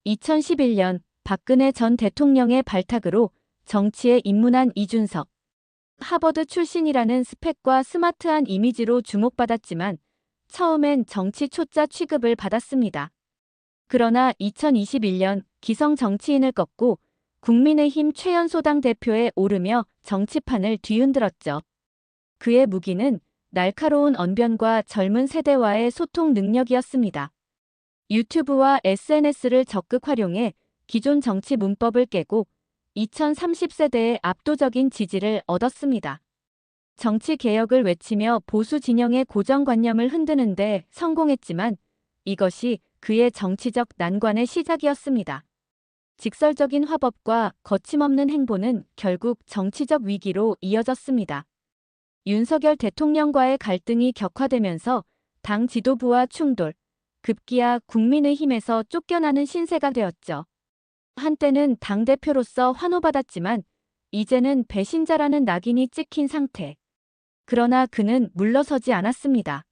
2011년 박근혜 전 대통령의 발탁으로 정치에 입문한 이준석. 하버드 출신이라는 스펙과 스마트한 이미지로 주목받았지만 처음엔 정치 초짜 취급을 받았습니다. 그러나 2021년 기성 정치인을 꺾고 국민의힘 최연소당 대표에 오르며 정치판을 뒤흔들었죠. 그의 무기는 날카로운 언변과 젊은 세대와의 소통 능력이었습니다. 유튜브와 SNS를 적극 활용해 기존 정치 문법을 깨고 2030세대의 압도적인 지지를 얻었습니다. 정치 개혁을 외치며 보수 진영의 고정관념을 흔드는 데 성공했지만 이것이 그의 정치적 난관의 시작이었습니다. 직설적인 화법과 거침없는 행보는 결국 정치적 위기로 이어졌습니다. 윤석열 대통령과의 갈등이 격화되면서 당 지도부와 충돌, 급기야 국민의힘에서 쫓겨나는 신세가 되었죠. 한때는 당대표로서 환호받았지만 이제는 배신자라는 낙인이 찍힌 상태. 그러나 그는 물러서지 않았습니다.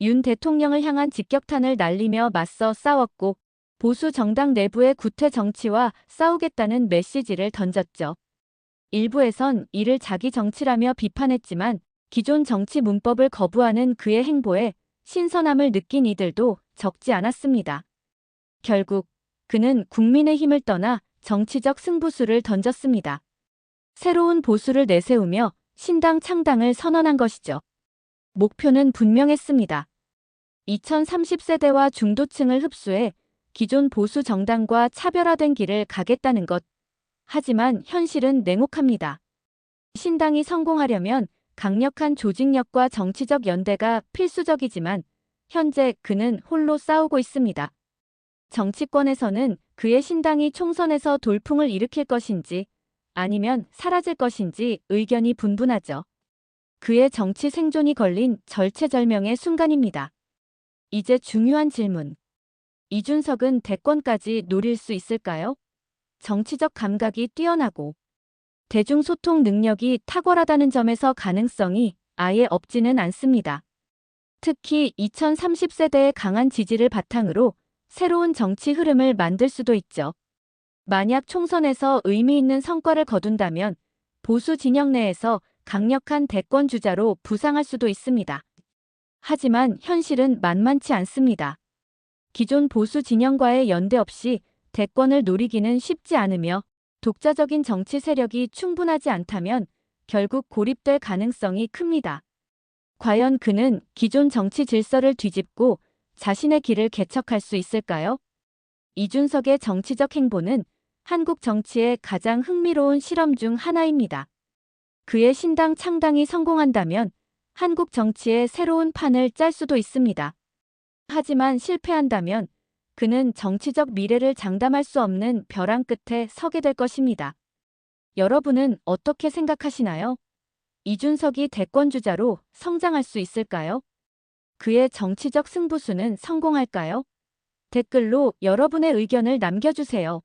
윤 대통령을 향한 직격탄을 날리며 맞서 싸웠고 보수 정당 내부의 구태 정치와 싸우겠다는 메시지를 던졌죠. 일부에선 이를 자기 정치라며 비판했지만 기존 정치 문법을 거부하는 그의 행보에 신선함을 느낀 이들도 적지 않았습니다. 결국 그는 국민의힘을 떠나 정치적 승부수를 던졌습니다. 새로운 보수를 내세우며 신당 창당을 선언한 것이죠. 목표는 분명했습니다. 2030세대와 중도층을 흡수해 기존 보수 정당과 차별화된 길을 가겠다는 것. 하지만 현실은 냉혹합니다. 신당이 성공하려면 강력한 조직력과 정치적 연대가 필수적이지만 현재 그는 홀로 싸우고 있습니다. 정치권에서는 그의 신당이 총선에서 돌풍을 일으킬 것인지 아니면 사라질 것인지 의견이 분분하죠. 그의 정치 생존이 걸린 절체절명의 순간입니다. 이제 중요한 질문. 이준석은 대권까지 노릴 수 있을까요? 정치적 감각이 뛰어나고 대중소통 능력이 탁월하다는 점에서 가능성이 아예 없지는 않습니다. 특히 2030세대의 강한 지지를 바탕으로 새로운 정치 흐름을 만들 수도 있죠. 만약 총선에서 의미 있는 성과를 거둔다면 보수 진영 내에서 강력한 대권 주자로 부상할 수도 있습니다. 하지만 현실은 만만치 않습니다. 기존 보수 진영과의 연대 없이 대권을 노리기는 쉽지 않으며 독자적인 정치 세력이 충분하지 않다면 결국 고립될 가능성이 큽니다. 과연 그는 기존 정치 질서를 뒤집고 자신의 길을 개척할 수 있을까요? 이준석의 정치적 행보는 한국 정치의 가장 흥미로운 실험 중 하나입니다. 그의 신당 창당이 성공한다면 한국 정치의 새로운 판을 짤 수도 있습니다. 하지만 실패한다면 그는 정치적 미래를 장담할 수 없는 벼랑 끝에 서게 될 것입니다. 여러분은 어떻게 생각하시나요? 이준석이 대권주자로 성장할 수 있을까요? 그의 정치적 승부수는 성공할까요? 댓글로 여러분의 의견을 남겨주세요.